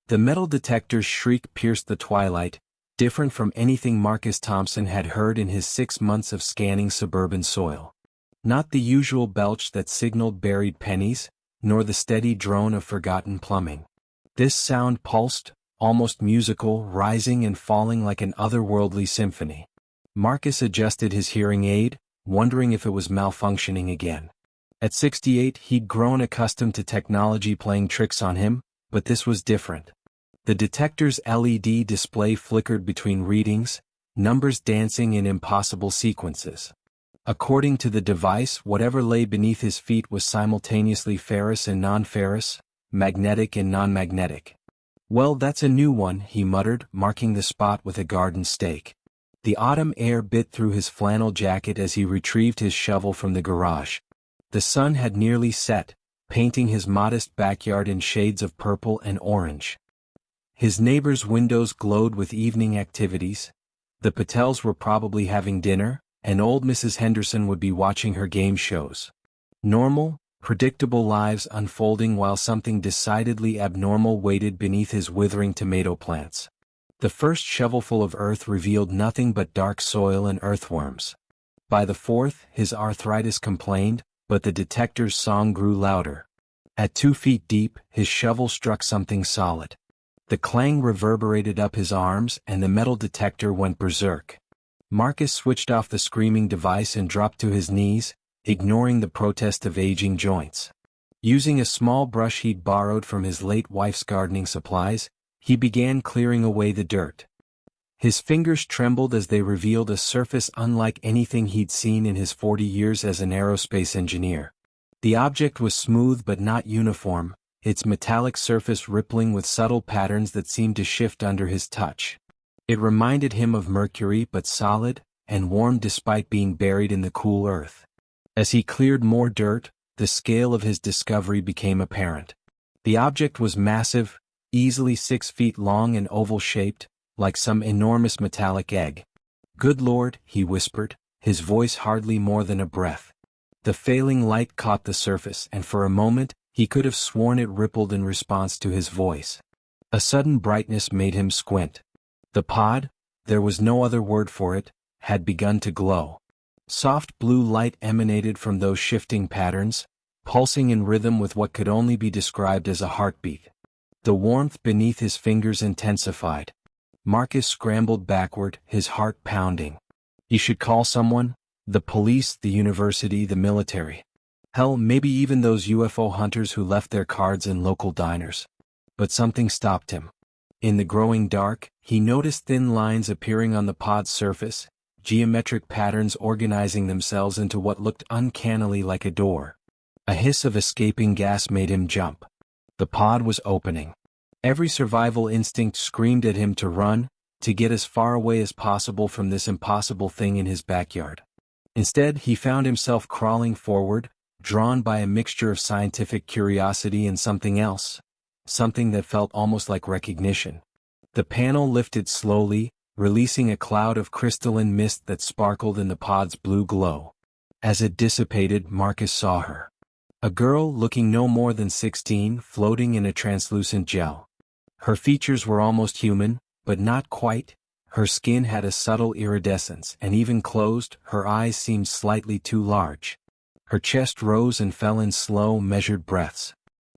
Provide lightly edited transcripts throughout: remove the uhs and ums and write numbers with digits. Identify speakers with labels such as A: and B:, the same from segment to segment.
A: The metal detector's shriek pierced the twilight, different from anything Marcus Thompson had heard in his 6 months of scanning suburban soil. Not the usual belch that signaled buried pennies, nor the steady drone of forgotten plumbing. This sound pulsed, almost musical, rising and falling like an otherworldly symphony. Marcus adjusted his hearing aid, wondering if it was malfunctioning again. At 68, he'd grown accustomed to technology playing tricks on him, but this was different. The detector's LED display flickered between readings, numbers dancing in impossible sequences. According to the device, whatever lay beneath his feet was simultaneously ferrous and non-ferrous, magnetic and non-magnetic. "Well, that's a new one," he muttered, marking the spot with a garden stake. The autumn air bit through his flannel jacket as he retrieved his shovel from the garage. The sun had nearly set, painting his modest backyard in shades of purple and orange. His neighbors' windows glowed with evening activities. The Patels were probably having dinner, and old Mrs. Henderson would be watching her game shows. Normal, predictable lives unfolding while something decidedly abnormal waited beneath his withering tomato plants. The first shovelful of earth revealed nothing but dark soil and earthworms. By the fourth, his arthritis complained, but the detector's song grew louder. At 2 feet deep, his shovel struck something solid. The clang reverberated up his arms and the metal detector went berserk. Marcus switched off the screaming device and dropped to his knees, ignoring the protest of aging joints. Using a small brush he'd borrowed from his late wife's gardening supplies, he began clearing away the dirt. His fingers trembled as they revealed a surface unlike anything he'd seen in his 40 years as an aerospace engineer. The object was smooth but not uniform, its metallic surface rippling with subtle patterns that seemed to shift under his touch. It reminded him of mercury but solid, and warm despite being buried in the cool earth. As he cleared more dirt, the scale of his discovery became apparent. The object was massive, easily 6 feet long and oval-shaped, like some enormous metallic egg. "Good Lord," he whispered, his voice hardly more than a breath. The failing light caught the surface, and for a moment, he could have sworn it rippled in response to his voice. A sudden brightness made him squint. The pod, there was no other word for it, had begun to glow. Soft blue light emanated from those shifting patterns, pulsing in rhythm with what could only be described as a heartbeat. The warmth beneath his fingers intensified. Marcus scrambled backward, his heart pounding. He should call someone, the police, the university, the military. Hell, maybe even those UFO hunters who left their cards in local diners. But something stopped him. In the growing dark, he noticed thin lines appearing on the pod's surface, geometric patterns organizing themselves into what looked uncannily like a door. A hiss of escaping gas made him jump. The pod was opening. Every survival instinct screamed at him to run, to get as far away as possible from this impossible thing in his backyard. Instead, he found himself crawling forward, drawn by a mixture of scientific curiosity and something else, something that felt almost like recognition. The panel lifted slowly, releasing a cloud of crystalline mist that sparkled in the pod's blue glow. As it dissipated, Marcus saw her. A girl looking no more than 16, floating in a translucent gel. Her features were almost human, but not quite. Her skin had a subtle iridescence, and even closed, her eyes seemed slightly too large. Her chest rose and fell in slow, measured breaths.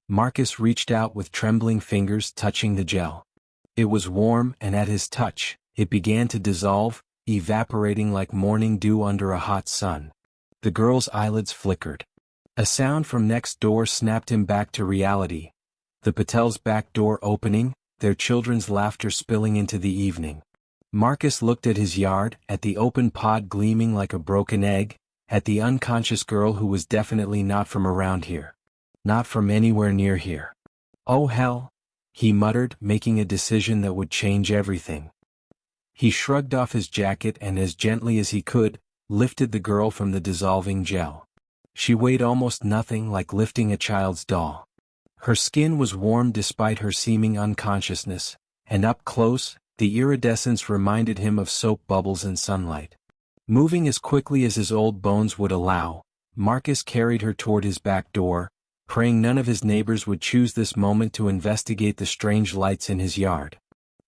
A: Marcus reached out with trembling fingers, touching the gel. It was warm, and at his touch, it began to dissolve, evaporating like morning dew under a hot sun. The girl's eyelids flickered. A sound from next door snapped him back to reality. The Patel's back door opening, their children's laughter spilling into the evening. Marcus looked at his yard, at the open pod gleaming like a broken egg, at the unconscious girl who was definitely not from around here. Not from anywhere near here. "Oh hell," he muttered, making a decision that would change everything. He shrugged off his jacket and as gently as he could, lifted the girl from the dissolving gel. She weighed almost nothing, like lifting a child's doll. Her skin was warm despite her seeming unconsciousness, and up close, the iridescence reminded him of soap bubbles in sunlight. Moving as quickly as his old bones would allow, Marcus carried her toward his back door, praying none of his neighbors would choose this moment to investigate the strange lights in his yard.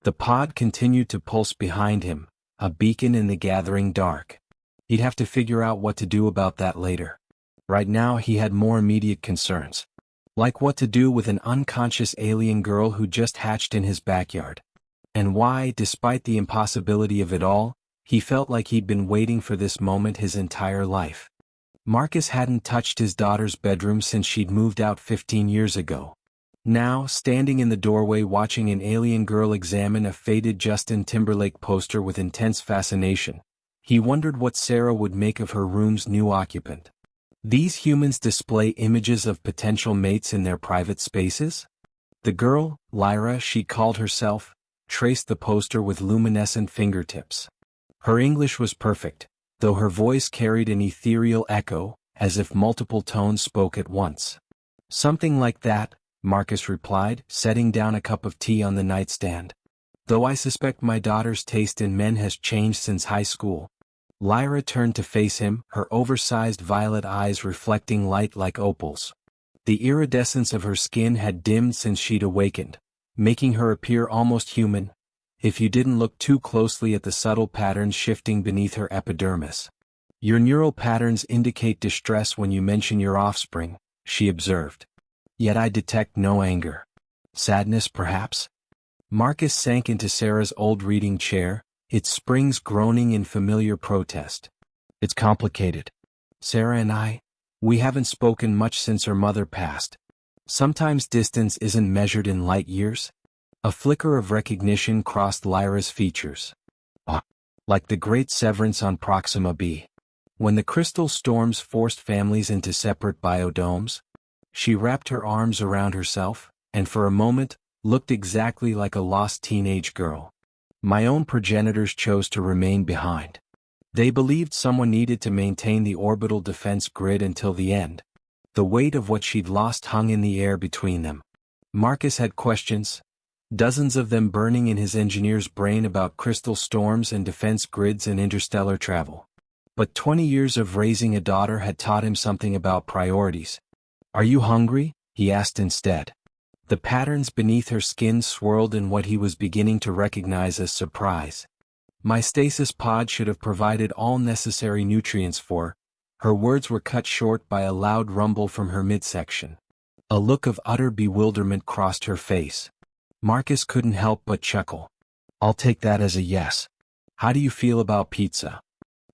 A: The pod continued to pulse behind him, a beacon in the gathering dark. He'd have to figure out what to do about that later. Right now he had more immediate concerns. Like what to do with an unconscious alien girl who just hatched in his backyard. And why, despite the impossibility of it all, he felt like he'd been waiting for this moment his entire life. Marcus hadn't touched his daughter's bedroom since she'd moved out 15 years ago. Now, standing in the doorway watching an alien girl examine a faded Justin Timberlake poster with intense fascination, he wondered what Sarah would make of her room's new occupant. These humans display images of potential mates in their private spaces? The girl, Lyra she called herself, traced the poster with luminescent fingertips. Her English was perfect, though her voice carried an ethereal echo, as if multiple tones spoke at once. Something like that, Marcus replied, setting down a cup of tea on the nightstand. Though I suspect my daughter's taste in men has changed since high school. Lyra turned to face him, her oversized violet eyes reflecting light like opals. The iridescence of her skin had dimmed since she'd awakened, making her appear almost human, if you didn't look too closely at the subtle patterns shifting beneath her epidermis. Your neural patterns indicate distress when you mention your offspring, she observed. Yet I detect no anger. Sadness, perhaps? Marcus sank into Sarah's old reading chair, its springs groaning in familiar protest. It's complicated. Sarah and we haven't spoken much since her mother passed. Sometimes distance isn't measured in light years. A flicker of recognition crossed Lyra's features. Like the great severance on Proxima b. When the crystal storms forced families into separate biodomes, she wrapped her arms around herself, and for a moment, looked exactly like a lost teenage girl. My own progenitors chose to remain behind. They believed someone needed to maintain the orbital defense grid until the end. The weight of what she'd lost hung in the air between them. Marcus had questions, dozens of them burning in his engineer's brain about crystal storms and defense grids and interstellar travel. But 20 years of raising a daughter had taught him something about priorities. Are you hungry? He asked instead. The patterns beneath her skin swirled in what he was beginning to recognize as surprise. My stasis pod should have provided all necessary nutrients for. Her words were cut short by a loud rumble from her midsection. A look of utter bewilderment crossed her face. Marcus couldn't help but chuckle. I'll take that as a yes. How do you feel about pizza?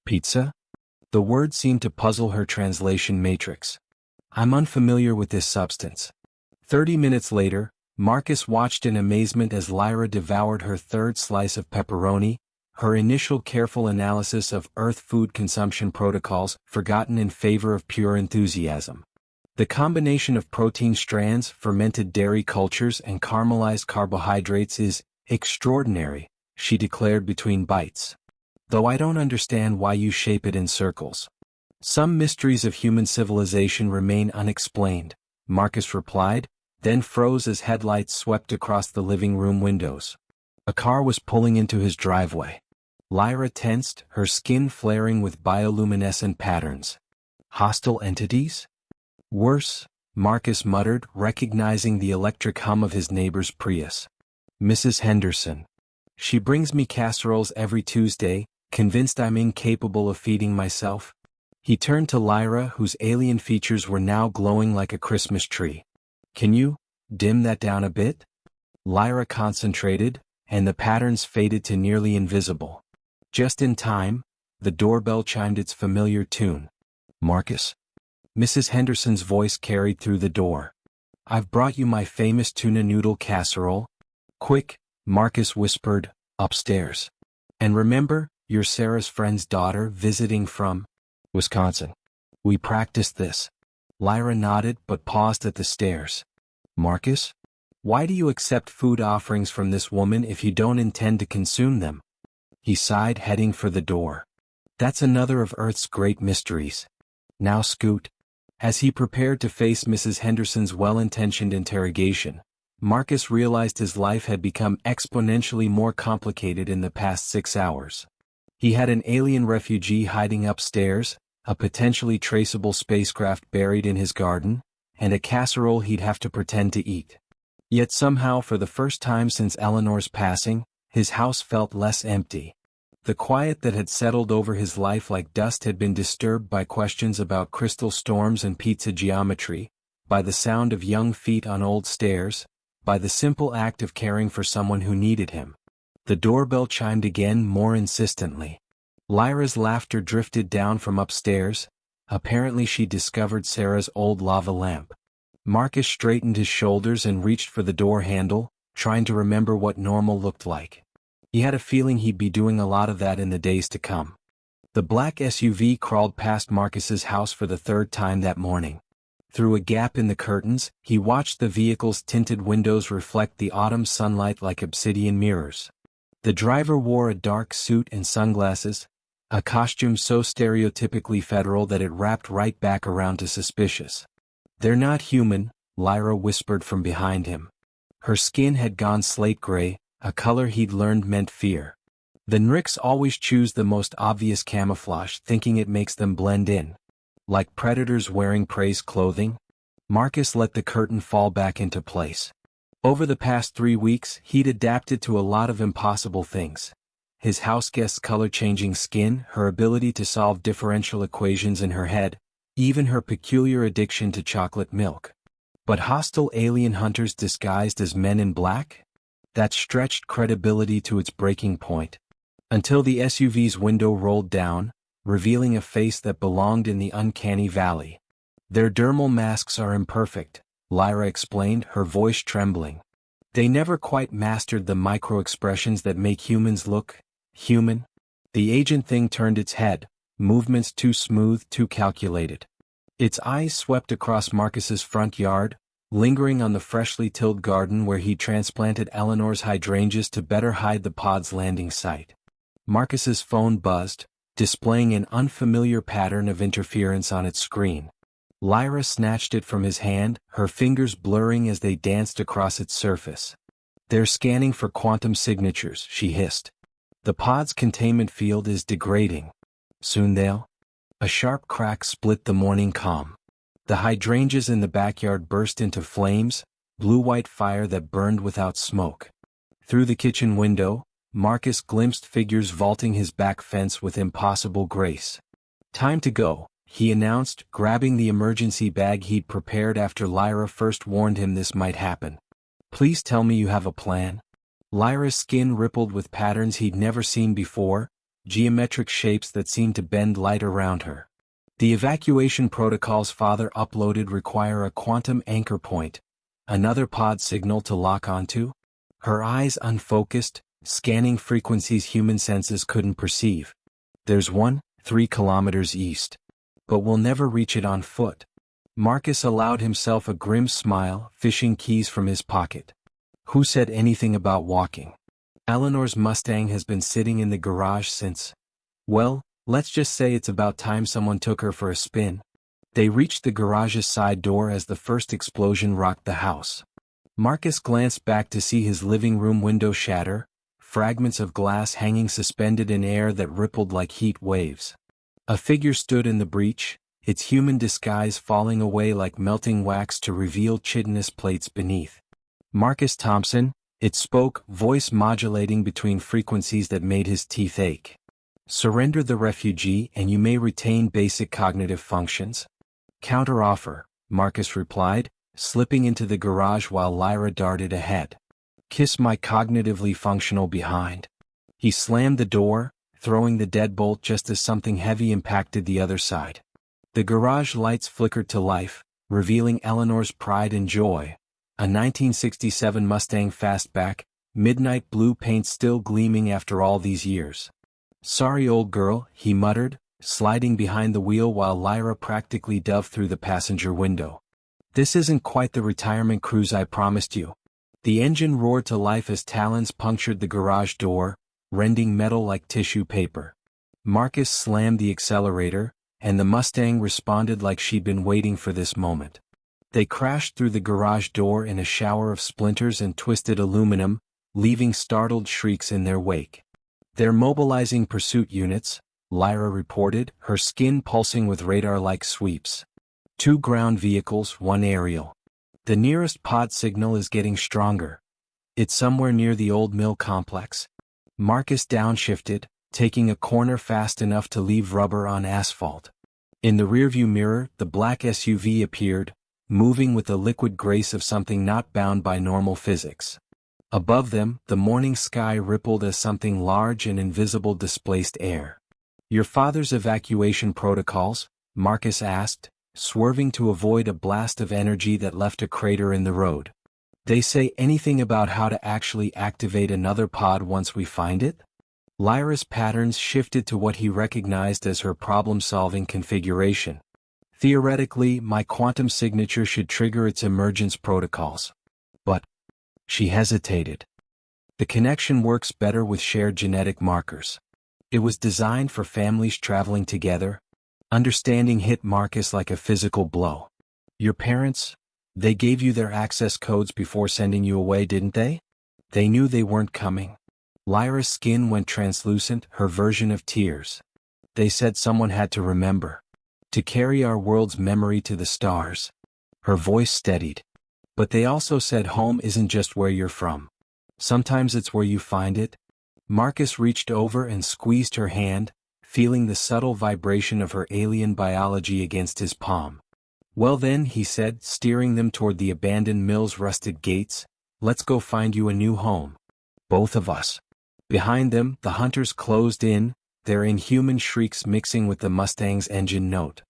A: Pizza? The word seemed to puzzle her translation matrix. I'm unfamiliar with this substance. 30 minutes later, Marcus watched in amazement as Lyra devoured her third slice of pepperoni, her initial careful analysis of Earth food consumption protocols forgotten in favor of pure enthusiasm. The combination of protein strands, fermented dairy cultures, and caramelized carbohydrates is extraordinary, she declared between bites. Though I don't understand why you shape it in circles. Some mysteries of human civilization remain unexplained, Marcus replied, then froze as headlights swept across the living room windows. A car was pulling into his driveway. Lyra tensed, her skin flaring with bioluminescent patterns. Hostile entities? Worse, Marcus muttered, recognizing the electric hum of his neighbor's Prius. Mrs. Henderson. She brings me casseroles every Tuesday, convinced I'm incapable of feeding myself. He turned to Lyra, whose alien features were now glowing like a Christmas tree. Can you dim that down a bit? Lyra concentrated, and the patterns faded to nearly invisible. Just in time, the doorbell chimed its familiar tune. Marcus? Mrs. Henderson's voice carried through the door. I've brought you my famous tuna noodle casserole. Quick, Marcus whispered, upstairs. And remember, you're Sarah's friend's daughter visiting from Wisconsin. We practiced this. Lyra nodded but paused at the stairs. Marcus? Why do you accept food offerings from this woman if you don't intend to consume them? He sighed, heading for the door. That's another of Earth's great mysteries. Now scoot. As he prepared to face Mrs. Henderson's well-intentioned interrogation, Marcus realized his life had become exponentially more complicated in the past 6 hours. He had an alien refugee hiding upstairs, a potentially traceable spacecraft buried in his garden, and a casserole he'd have to pretend to eat. Yet somehow for the first time since Eleanor's passing, his house felt less empty. The quiet that had settled over his life like dust had been disturbed by questions about crystal storms and pizza geometry, by the sound of young feet on old stairs, by the simple act of caring for someone who needed him. The doorbell chimed again more insistently. Lyra's laughter drifted down from upstairs. Apparently she discovered Sarah's old lava lamp. Marcus straightened his shoulders and reached for the door handle, trying to remember what normal looked like. He had a feeling he'd be doing a lot of that in the days to come. The black SUV crawled past Marcus's house for the third time that morning. Through a gap in the curtains, he watched the vehicle's tinted windows reflect the autumn sunlight like obsidian mirrors. The driver wore a dark suit and sunglasses, a costume so stereotypically federal that it wrapped right back around to suspicious. "They're not human," Lyra whispered from behind him. Her skin had gone slate gray, a color he'd learned meant fear. The Nricks always choose the most obvious camouflage, thinking it makes them blend in. Like predators wearing prey's clothing? Marcus let the curtain fall back into place. Over the past 3 weeks, he'd adapted to a lot of impossible things. His houseguest's color-changing skin, her ability to solve differential equations in her head, even her peculiar addiction to chocolate milk. But hostile alien hunters disguised as men in black? That stretched credibility to its breaking point. Until the SUV's window rolled down, revealing a face that belonged in the uncanny valley. "Their dermal masks are imperfect," Lyra explained, her voice trembling. "They never quite mastered the micro-expressions that make humans look human." The agent thing turned its head, movements too smooth, too calculated. Its eyes swept across Marcus's front yard, lingering on the freshly tilled garden where he transplanted Eleanor's hydrangeas to better hide the pod's landing site. Marcus's phone buzzed, displaying an unfamiliar pattern of interference on its screen. Lyra snatched it from his hand, her fingers blurring as they danced across its surface. "They're scanning for quantum signatures," she hissed. "The pod's containment field is degrading. Soon they'll—" A sharp crack split the morning calm. The hydrangeas in the backyard burst into flames, blue-white fire that burned without smoke. Through the kitchen window, Marcus glimpsed figures vaulting his back fence with impossible grace. "Time to go," he announced, grabbing the emergency bag he'd prepared after Lyra first warned him this might happen. "Please tell me you have a plan." Lyra's skin rippled with patterns he'd never seen before, geometric shapes that seemed to bend light around her. "The evacuation protocols Father uploaded require a quantum anchor point, another pod signal to lock onto." Her eyes unfocused, scanning frequencies human senses couldn't perceive. "There's one, 3 kilometers east. But we'll never reach it on foot." Marcus allowed himself a grim smile, fishing keys from his pocket. "Who said anything about walking? Eleanor's Mustang has been sitting in the garage since— well, let's just say it's about time someone took her for a spin." They reached the garage's side door as the first explosion rocked the house. Marcus glanced back to see his living room window shatter, fragments of glass hanging suspended in air that rippled like heat waves. A figure stood in the breach, its human disguise falling away like melting wax to reveal chitinous plates beneath. "Marcus Thompson," it spoke, voice modulating between frequencies that made his teeth ache. "Surrender the refugee and you may retain basic cognitive functions." "Counteroffer," Marcus replied, slipping into the garage while Lyra darted ahead. "Kiss my cognitively functional behind." He slammed the door, throwing the deadbolt just as something heavy impacted the other side. The garage lights flickered to life, revealing Eleanor's pride and joy, a 1967 Mustang Fastback, midnight blue paint still gleaming after all these years. "Sorry, old girl," he muttered, sliding behind the wheel while Lyra practically dove through the passenger window. "This isn't quite the retirement cruise I promised you." The engine roared to life as talons punctured the garage door, rending metal like tissue paper. Marcus slammed the accelerator, and the Mustang responded like she'd been waiting for this moment. They crashed through the garage door in a shower of splinters and twisted aluminum, leaving startled shrieks in their wake. "They're mobilizing pursuit units," Lyra reported, her skin pulsing with radar-like sweeps. 2 ground vehicles, 1 aerial. The nearest pod signal is getting stronger. It's somewhere near the old mill complex. Marcus downshifted, taking a corner fast enough to leave rubber on asphalt. In the rearview mirror, the black SUV appeared, moving with the liquid grace of something not bound by normal physics. Above them, the morning sky rippled as something large and invisible displaced air. "Your father's evacuation protocols?" Marcus asked, swerving to avoid a blast of energy that left a crater in the road. "They say anything about how to actually activate another pod once we find it?" Lyra's patterns shifted to what he recognized as her problem-solving configuration. "Theoretically, my quantum signature should trigger its emergence protocols. But..." She hesitated. "The connection works better with shared genetic markers. It was designed for families traveling together." Understanding hit Marcus like a physical blow. "Your parents, they gave you their access codes before sending you away, didn't they?" "They knew they weren't coming." Lyra's skin went translucent, her version of tears. "They said someone had to remember. To carry our world's memory to the stars." Her voice steadied. "But they also said home isn't just where you're from. Sometimes it's where you find it." Marcus reached over and squeezed her hand, feeling the subtle vibration of her alien biology against his palm. "Well then," he said, steering them toward the abandoned mill's rusted gates, "let's go find you a new home. Both of us." Behind them, the hunters closed in, their inhuman shrieks mixing with the Mustang's engine note.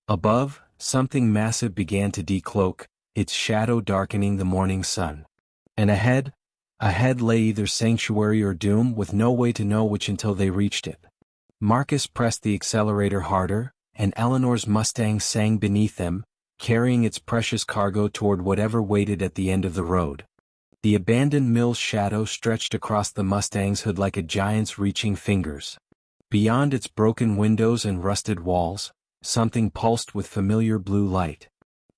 A: Above, something massive began to decloak, its shadow darkening the morning sun. And ahead lay either sanctuary or doom, with no way to know which until they reached it. Marcus pressed the accelerator harder, and Eleanor's Mustang sang beneath them, carrying its precious cargo toward whatever waited at the end of the road. The abandoned mill's shadow stretched across the Mustang's hood like a giant's reaching fingers. Beyond its broken windows and rusted walls, something pulsed with familiar blue light.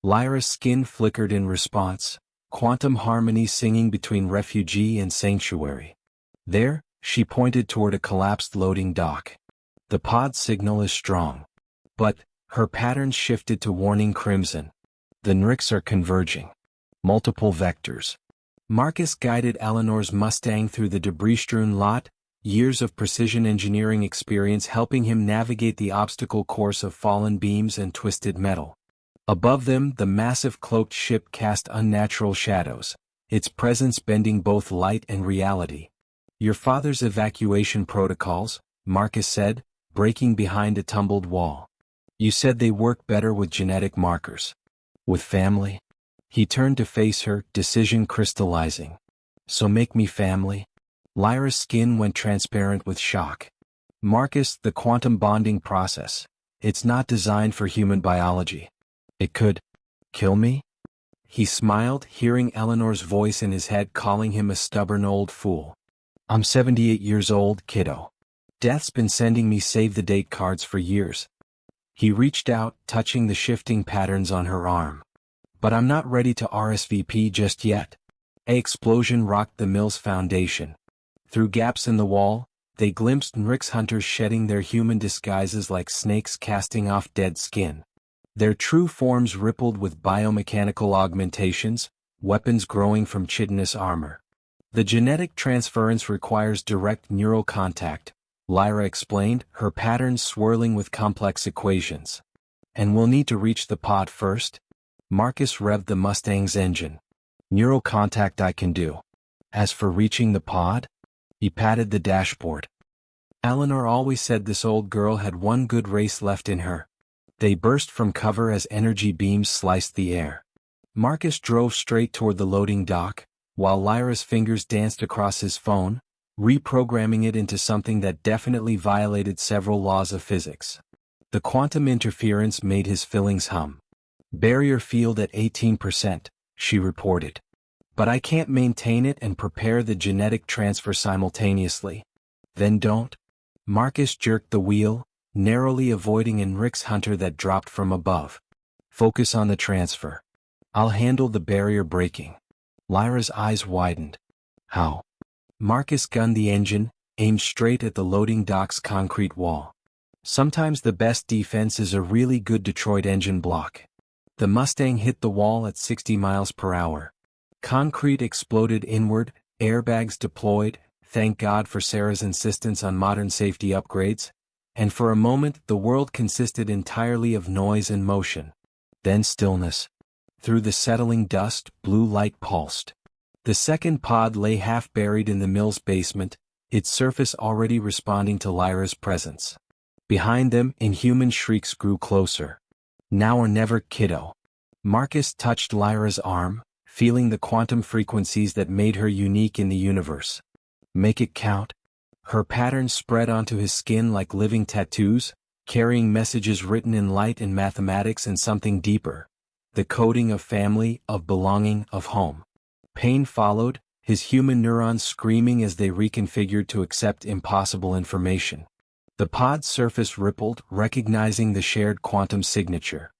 A: Lyra's skin flickered in response, quantum harmony singing between refugee and sanctuary. "There," she pointed toward a collapsed loading dock. "The pod signal is strong." But, her patterns shifted to warning crimson. "The NRICs are converging. Multiple vectors." Marcus guided Eleanor's Mustang through the debris-strewn lot, years of precision engineering experience helping him navigate the obstacle course of fallen beams and twisted metal. Above them, the massive cloaked ship cast unnatural shadows, its presence bending both light and reality. "Your father's evacuation protocols," Marcus said, breaking behind a tumbled wall. "You said they work better with genetic markers. With family?" He turned to face her, decision crystallizing. "So make me family?" Lyra's skin went transparent with shock. "Marcus, the quantum bonding process, it's not designed for human biology. It could kill me?" He smiled, hearing Eleanor's voice in his head calling him a stubborn old fool. "I'm 78 years old, kiddo. Death's been sending me save-the-date cards for years." He reached out, touching the shifting patterns on her arm. "But I'm not ready to RSVP just yet." An explosion rocked the mill's foundation. Through gaps in the wall, they glimpsed NRICS hunters shedding their human disguises like snakes casting off dead skin. Their true forms rippled with biomechanical augmentations, weapons growing from chitinous armor. "The genetic transference requires direct neural contact," Lyra explained, her patterns swirling with complex equations. "And we'll need to reach the pod first?" Marcus revved the Mustang's engine. "Neural contact I can do. As for reaching the pod?" He patted the dashboard. "Eleanor always said this old girl had one good race left in her." They burst from cover as energy beams sliced the air. Marcus drove straight toward the loading dock, while Lyra's fingers danced across his phone, reprogramming it into something that definitely violated several laws of physics. The quantum interference made his fillings hum. "Barrier field at 18%, she reported. "But I can't maintain it and prepare the genetic transfer simultaneously." "Then don't." Marcus jerked the wheel, narrowly avoiding an NRICS hunter that dropped from above. "Focus on the transfer. I'll handle the barrier breaking." Lyra's eyes widened. "How?" Marcus gunned the engine, aimed straight at the loading dock's concrete wall. "Sometimes the best defense is a really good Detroit engine block." The Mustang hit the wall at 60 miles per hour. Concrete exploded inward, airbags deployed, thank God for Sarah's insistence on modern safety upgrades, and for a moment the world consisted entirely of noise and motion. Then stillness. Through the settling dust, blue light pulsed. The second pod lay half buried in the mill's basement, its surface already responding to Lyra's presence. Behind them, inhuman shrieks grew closer. Now or never, kiddo. Marcus touched Lyra's arm, feeling the quantum frequencies that made her unique in the universe. Make it count. Her patterns spread onto his skin like living tattoos, carrying messages written in light and mathematics and something deeper. The coding of family, of belonging, of home. Pain followed, his human neurons screaming as they reconfigured to accept impossible information. The pod's surface rippled, recognizing the shared quantum signature.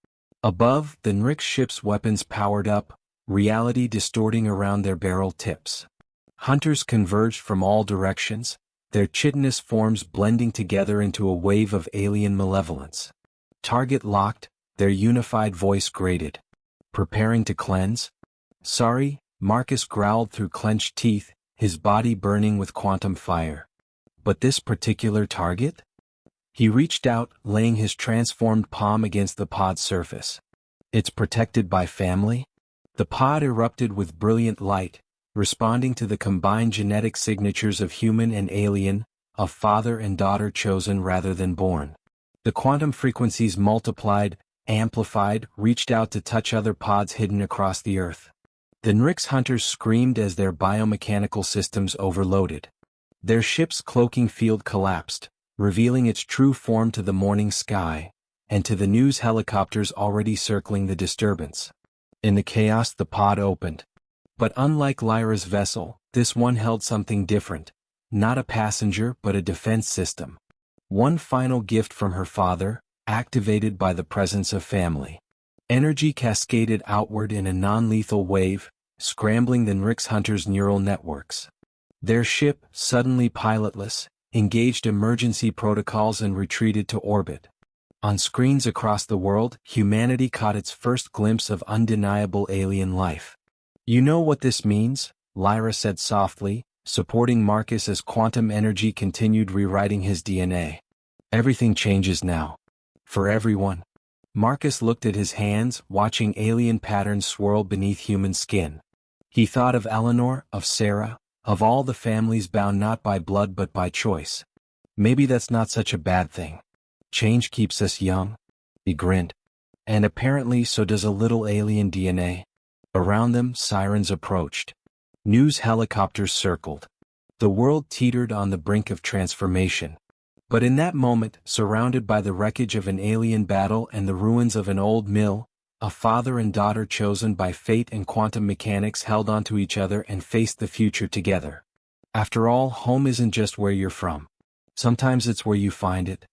A: Above, the Nrix ship's weapons powered up, reality distorting around their barrel tips. Hunters converged from all directions, their chitinous forms blending together into a wave of alien malevolence. Target locked, their unified voice grated. Preparing to cleanse? Sorry, Marcus growled through clenched teeth, his body burning with quantum fire. But this particular target? He reached out, laying his transformed palm against the pod's surface. It's protected by family? The pod erupted with brilliant light, responding to the combined genetic signatures of human and alien, of father and daughter chosen rather than born. The quantum frequencies multiplied, amplified, reached out to touch other pods hidden across the earth. The Nrix hunters screamed as their biomechanical systems overloaded. Their ship's cloaking field collapsed, revealing its true form to the morning sky, and to the news helicopters already circling the disturbance. In the chaos, the pod opened. But unlike Lyra's vessel, this one held something different. Not a passenger but a defense system. One final gift from her father, activated by the presence of family. Energy cascaded outward in a non-lethal wave, scrambling the Nrix hunters' neural networks. Their ship, suddenly pilotless, engaged emergency protocols and retreated to orbit. On screens across the world, humanity caught its first glimpse of undeniable alien life. You know what this means? Lyra said softly, supporting Marcus as quantum energy continued rewriting his DNA. Everything changes now. For everyone. Marcus looked at his hands, watching alien patterns swirl beneath human skin. He thought of Eleanor, of Sarah, of all the families bound not by blood but by choice. Maybe that's not such a bad thing. Change keeps us young. He grinned. And apparently so does a little alien DNA. Around them, sirens approached. News helicopters circled. The world teetered on the brink of transformation. But in that moment, surrounded by the wreckage of an alien battle and the ruins of an old mill, a father and daughter chosen by fate and quantum mechanics held onto each other and faced the future together. After all, home isn't just where you're from. Sometimes it's where you find it.